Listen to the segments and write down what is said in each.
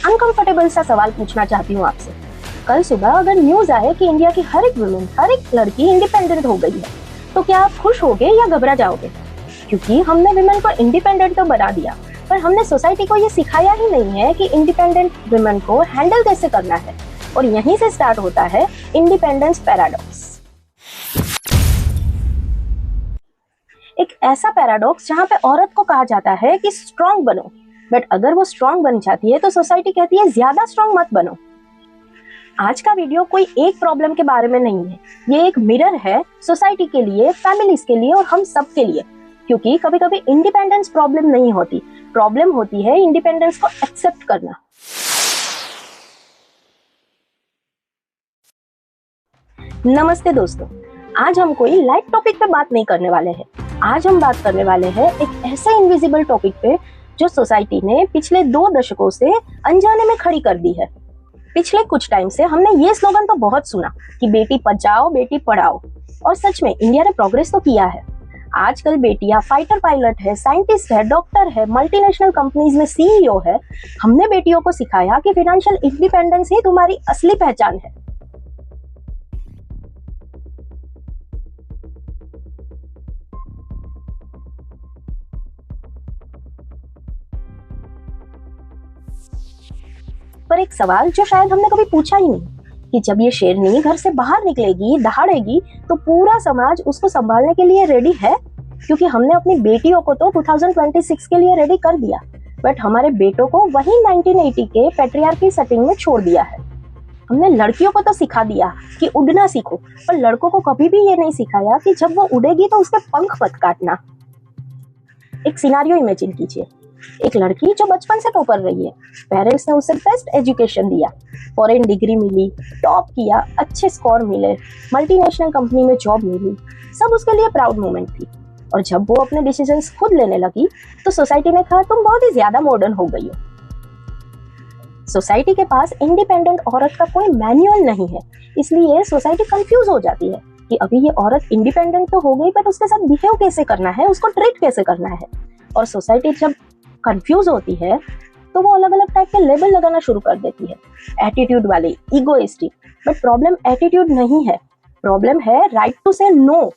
Uncomfortable सा सवाल पूछना चाहती हूँ आपसे। कल सुबह अगर न्यूज आए कि इंडिया की हर एक वुमेन, हर एक लड़की इंडिपेंडेंट हो गई है, तो क्या आप खुश होगे या घबरा जाओगे? क्योंकि हमने वुमेन को इंडिपेंडेंट तो बना दिया, पर हमने सोसाइटी को ये सिखाया ही नहीं है कि इंडिपेंडेंट वुमेन को हैंडल कैसे करना है। और यहीं से स्टार्ट होता है इंडिपेंडेंस पैराडॉक्स। एक ऐसा पैराडॉक्स जहाँ पे औरत को कहा जाता है कि स्ट्रॉन्ग बनो, बट अगर वो स्ट्रॉन्ग बन जाती है तो सोसाइटी कहती है ज्यादा स्ट्रॉन्ग मत बनो। आज का वीडियो कोई एक प्रॉब्लम के बारे में नहीं है, ये एक मिरर है सोसाइटी के लिए, फैमिलीज के लिए और हम सब के लिए। क्योंकि कभी कभी इंडिपेंडेंस प्रॉब्लम नहीं होती, प्रॉब्लम होती है इंडिपेंडेंस को एक्सेप्ट करना। नमस्ते दोस्तों, आज हम कोई लाइट टॉपिक पे बात नहीं करने वाले हैं। आज हम बात करने वाले हैं एक ऐसे इनविजिबल टॉपिक पे जो सोसाइटी ने पिछले 2 दशकों से अनजाने में खड़ी कर दी है। पिछले कुछ टाइम से हमने ये स्लोगन तो बहुत सुना कि बेटी बचाओ बेटी पढ़ाओ, और सच में इंडिया ने प्रोग्रेस तो किया है। आजकल बेटियां फाइटर पायलट है, साइंटिस्ट है, डॉक्टर है, मल्टीनेशनल कंपनीज में सीईओ है। हमने बेटियों को सिखाया कि फाइनेंशियल इंडिपेंडेंस ही तुम्हारी असली पहचान है। पर एक सवाल जो शायद हमने कभी पूछा ही नहीं, कि जब ये शेरनी घर से बाहर निकलेगी, दहाड़ेगी, तो पूरा समाज उसको संभालने के लिए रेडी है? क्योंकि हमने अपनी बेटियों को तो 2026 के लिए रेडी कर दिया, बट हमारे बेटों को वही 1980 के पैट्रियार्की सेटिंग में छोड़ दिया है। हमने लड़कियों को तो सिखा दिया कि उड़ना सीखो, पर लड़कों को कभी भी ये नहीं सिखाया कि जब वो उड़ेगी तो उसके पंख मत काटना। एक सिनारियो इमेजिन कीजिए, एक लड़की जो बचपन से टॉपर रही है, पेरेंट्स ने उसे बेस्ट एजुकेशन दिया, फॉरेन डिग्री मिली, टॉप किया, अच्छे स्कोर मिले, मल्टीनेशनल कंपनी में जॉब मिली, सब उसके लिए प्राउड मोमेंट थी। और जब वो अपने डिसीजंस खुद लेने लगी तो सोसाइटी ने कहा तुम बहुत ही ज्यादा मॉडर्न हो गई हो। सोसाइटी के पास इंडिपेंडेंट औरत का कोई मैनुअल नहीं है, इसलिए सोसाइटी कंफ्यूज हो जाती है कि अभी ये औरत इंडिपेंडेंट तो हो गई, बट उसके साथ बिहेव कैसे करना है, उसको ट्रीट कैसे करना है। और सोसाइटी जब कंफ्यूज होती है तो वो अलग अलग टाइप के लेबल लगाना शुरू कर देती है, एटीट्यूड वाले, इगोइस्टिक। बट प्रॉब्लम एटीट्यूड नहीं है, प्रॉब्लम है राइट टू से नो।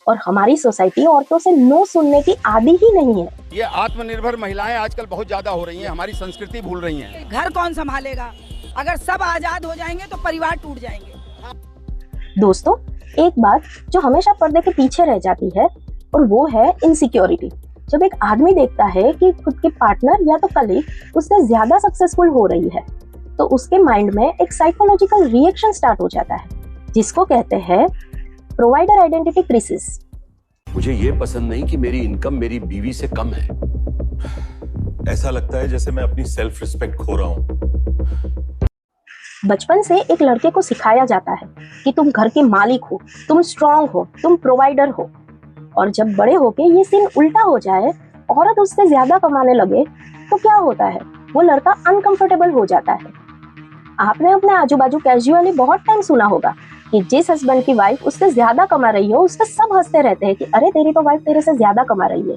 और हमारी सोसाइटी औरतों से नो सुनने की आदी ही नहीं है। ये आत्मनिर्भर महिलाएं आजकल बहुत ज्यादा हो रही हैं, हमारी संस्कृति भूल रही हैं। घर कौन संभालेगा? अगर सब आजाद हो जाएंगे तो परिवार टूट जाएंगे। दोस्तों, एक बात जो हमेशा पर्दे के पीछे रह जाती है और वो है इनसिक्योरिटी। जब एक आदमी देखता है कि खुद के पार्टनर या तो कलीग उससे ज्यादा सक्सेसफुल हो रही है, तो उसके माइंड में एक साइकोलॉजिकल रिएक्शन स्टार्ट हो जाता है, जिसको कहते हैं प्रोवाइडर आइडेंटिटी क्राइसिस। मुझे ये पसंद नहीं कि मेरी इनकम मेरी बीवी से कम है। ऐसा लगता है जैसे मैं अपनी सेल्फ रिस्पेक्ट खो रहा हूँ। बचपन से एक लड़के को सिखाया जाता है कि तुम घर के मालिक हो, तुम स्ट्रांग हो, तुम प्रोवाइडर हो। और जब बड़े होके ये सीन उल्टा हो जाए, औरत उससे ज्यादा कमाने लगे, तो क्या होता है? वो लड़का अनकंफर्टेबल हो जाता है। आपने अपने आजू बाजू कैजुअली बहुत टाइम सुना होगा कि जिस हस्बैंड की वाइफ उससे ज्यादा कमा रही हो, उस पर सब हंसते रहते हैं कि अरे तेरी तो वाइफ तेरे से ज्यादा कमा रही है।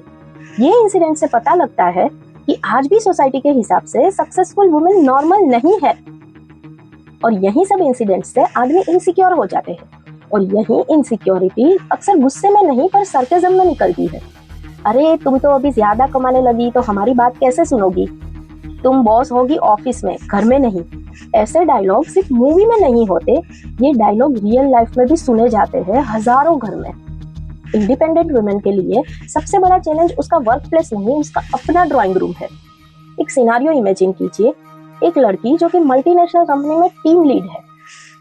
ये इंसिडेंट से पता लगता है कि आज भी सोसाइटी के हिसाब से सक्सेसफुल वुमेन नॉर्मल नहीं है। और यही सब इंसिडेंट से आदमी इनसिक्योर हो जाते हैं, और यही इनसिक्योरिटी अक्सर गुस्से में नहीं पर सरकाज़म में निकलती है। अरे तुम तो अभी ज्यादा कमाने लगी तो हमारी बात कैसे सुनोगी? तुम बॉस होगी ऑफिस में, घर में नहीं। ऐसे डायलॉग सिर्फ मूवी में नहीं होते, ये डायलॉग रियल लाइफ में भी सुने जाते हैं हजारों घर में। इंडिपेंडेंट वुमेन के लिए सबसे बड़ा चैलेंज उसका वर्क प्लेस नहीं, उसका अपना ड्राइंग रूम है। एक सिनारियो इमेजिन कीजिए, एक लड़की जो कि मल्टीनेशनल कंपनी में टीम लीड है,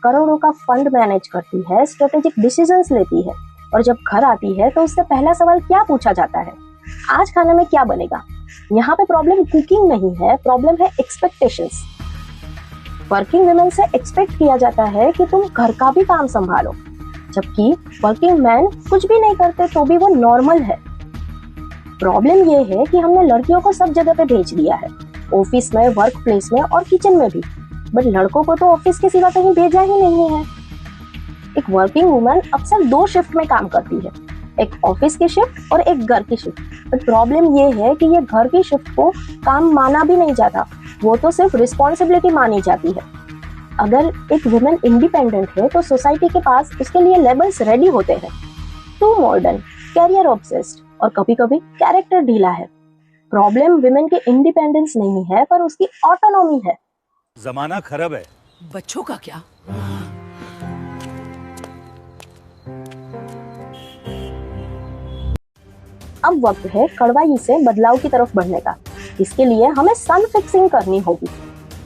करोड़ों का फंड मैनेज करती है, स्ट्रेटेजिक डिसीजंस लेती है, और जब घर आती है तो उससे पहला सवाल क्या पूछा जाता है? आज खाने में क्या बनेगा? यहाँ पे प्रॉब्लम कुकिंग नहीं है, प्रॉब्लम है एक्सपेक्टेशंस। वर्किंग वुमेन से एक्सपेक्ट किया जाता है कि तुम घर का भी काम संभालो, जबकि वर्किंग मैन कुछ भी नहीं करते तो भी वो नॉर्मल है। प्रॉब्लम ये है कि हमने लड़कियों को सब जगह पे भेज दिया है, ऑफिस में, वर्क प्लेस में और किचन में भी, बट लड़कों को तो ऑफिस के सिवा कहीं भेजा ही नहीं है। एक वर्किंग वुमन अक्सर 2 शिफ्ट में काम करती है, एक ऑफिस की शिफ्ट और एक घर की शिफ्ट। बट प्रॉब्लम ये है कि ये घर की शिफ्ट को काम माना भी नहीं जाता, वो तो सिर्फ रिस्पॉन्सिबिलिटी मानी जाती है। अगर एक वुमेन इंडिपेंडेंट है तो सोसाइटी के पास उसके लिए लेबल्स रेडी होते हैं। टू मॉडर्न, कैरियर ऑब्सेस्ड और कभी कभी कैरेक्टर ढीला है। प्रॉब्लम विमेन के इंडिपेंडेंस नहीं है पर उसकी ऑटोनॉमी है। जमाना खराब है। बच्चों का क्या? अब वक्त है कड़वाई से बदलाव की तरफ बढ़ने का। इसके लिए हमें सन फिक्सिंग करनी होगी।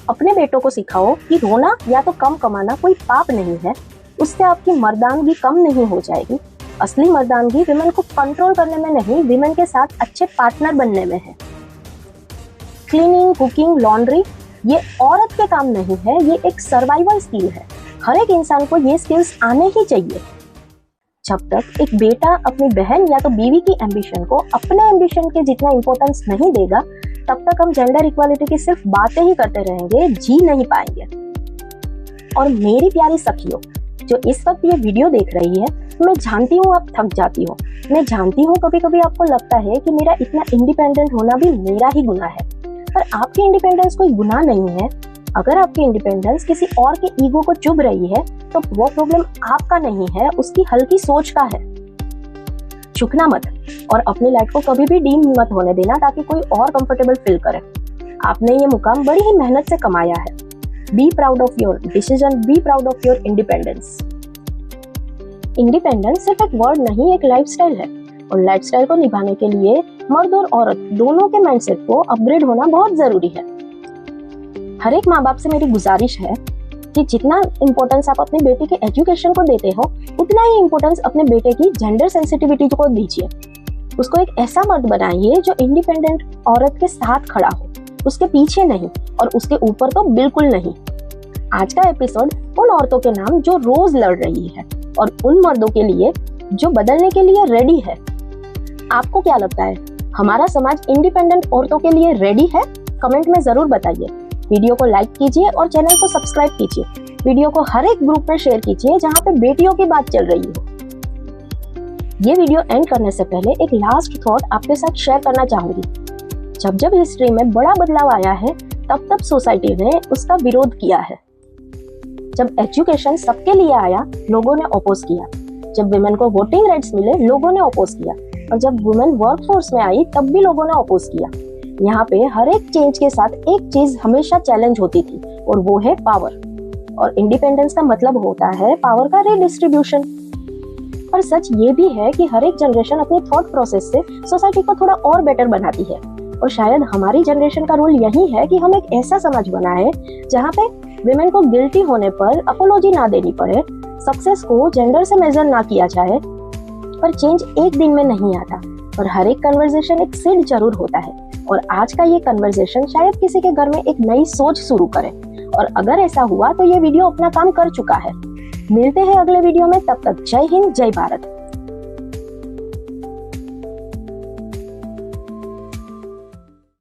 अपने बेटों को सिखाओ कि रोना या तो कम कमाना कोई पाप नहीं है, उससे आपकी मर्दानगी कम नहीं हो जाएगी। असली मर्दानगी विमेन को कंट्रोल करने में नहीं, विमेन के साथ अच्छे पार्टनर बनने में है। क्लीनिंग, कुकिंग, लॉन्ड्री ये औरत के काम नहीं है, ये एक सर्वाइवल स्किल है। हर एक इंसान को ये स्किल्स आने ही चाहिए। जब तक एक बेटा अपनी बहन या तो बीवी की एम्बिशन को अपने एम्बिशन के जितना इंपॉर्टेंस नहीं देगा, तब तक हम जेंडर इक्वालिटी की सिर्फ बातें ही करते रहेंगे, जी नहीं पाएंगे। और मेरी प्यारी सखियों जो इस वक्त ये वीडियो देख रही है, मैं जानती हूँ आप थक जाती हो। मैं जानती हूँ कभी कभी आपको लगता है कि मेरा इतना इंडिपेंडेंट होना भी मेरा ही गुनाह है, पर आपकी इंडिपेंडेंस कोई गुनाह नहीं है। अगर आपकी इंडिपेंडेंस किसी और के ईगो को चुभ रही है तो वो प्रॉब्लम आपका नहीं है, उसकी हल्की सोच का है। झुकना मत और अपनी लाइफ को कभी भी डीम मत होने देना ताकि कोई और कंफर्टेबल फील करे। आपने ये मुकाम बड़ी ही मेहनत से कमाया है। Be proud of your decision, be proud of your independence. Independence सिर्फ एक वर्ड नहीं, एक लाइफस्टाइल है और लाइफस्टाइल को निभाने के लिए मर्द और औरत दोनों के माइंडसेट को अपग्रेड होना बहुत जरूरी है। हर एक माँ बाप से मेरी गुजारिश है कि जितना इम्पोर्टेंस आप अपने बेटे के एजुकेशन को देते हो, उतना ही इम्पोर्टेंस अपने बेटे की जेंडर सेंसिटिविटी को दीजिए। उसको एक ऐसा मर्द बनाइए जो इंडिपेंडेंट औरत के साथ खड़ा हो, उसके पीछे नहीं और उसके ऊपर तो बिल्कुल नहीं। आज का एपिसोड उन औरतों के नाम जो रोज लड़ रही है और उन मर्दों के लिए जो बदलने के लिए रेडी है। आपको क्या लगता है, हमारा समाज इंडिपेंडेंट औरतों के लिए रेडी है? कमेंट में जरूर बताइए। वीडियो को लाइक कीजिए और चैनल को सब्सक्राइब कीजिए। वीडियो को हर एक ग्रुप में शेयर कीजिए जहां पे बेटियों की बात चल रही हो। ये वीडियो एंड करने से पहले एक लास्ट थॉट आपके साथ शेयर करना चाहूंगी। जब जब हिस्ट्री में बड़ा बदलाव आया है, तब तब सोसाइटी ने उसका विरोध किया है। जब एजुकेशन सबके लिए आया, लोगों ने अपोज किया। जब वुमेन को वोटिंग राइट्स मिले, लोगों ने अपोज किया। और जब वुमेन वर्कफोर्स में आई, तब भी लोगों ने अपोज किया। यहाँ पे हर एक चेंज के साथ एक चीज हमेशा चैलेंज होती थी और वो है पावर। और इंडिपेंडेंस का मतलब होता है पावर का रीडिस्ट्रीब्यूशन। और सच ये भी है कि हर एक जनरेशन अपने थॉट प्रोसेस से सोसाइटी को थोड़ा और बेटर बनाती है। और शायद हमारी जनरेशन का रोल यही है कि हम एक ऐसा समाज बनाए जहाँ पे विमेन को गिल्टी होने पर अपोलॉजी ना देनी पड़े, सक्सेस को जेंडर से मेजर ना किया जाए। पर चेंज एक दिन में नहीं आता और हर एक कन्वर्सेशन एक सीड जरूर होता है। और आज का ये कन्वर्सेशन शायद किसी के घर में एक नई सोच शुरू करे। और अगर ऐसा हुआ तो ये वीडियो अपना काम कर चुका है। मिलते हैं अगले वीडियो में, तब तक जय हिंद, जय भारत।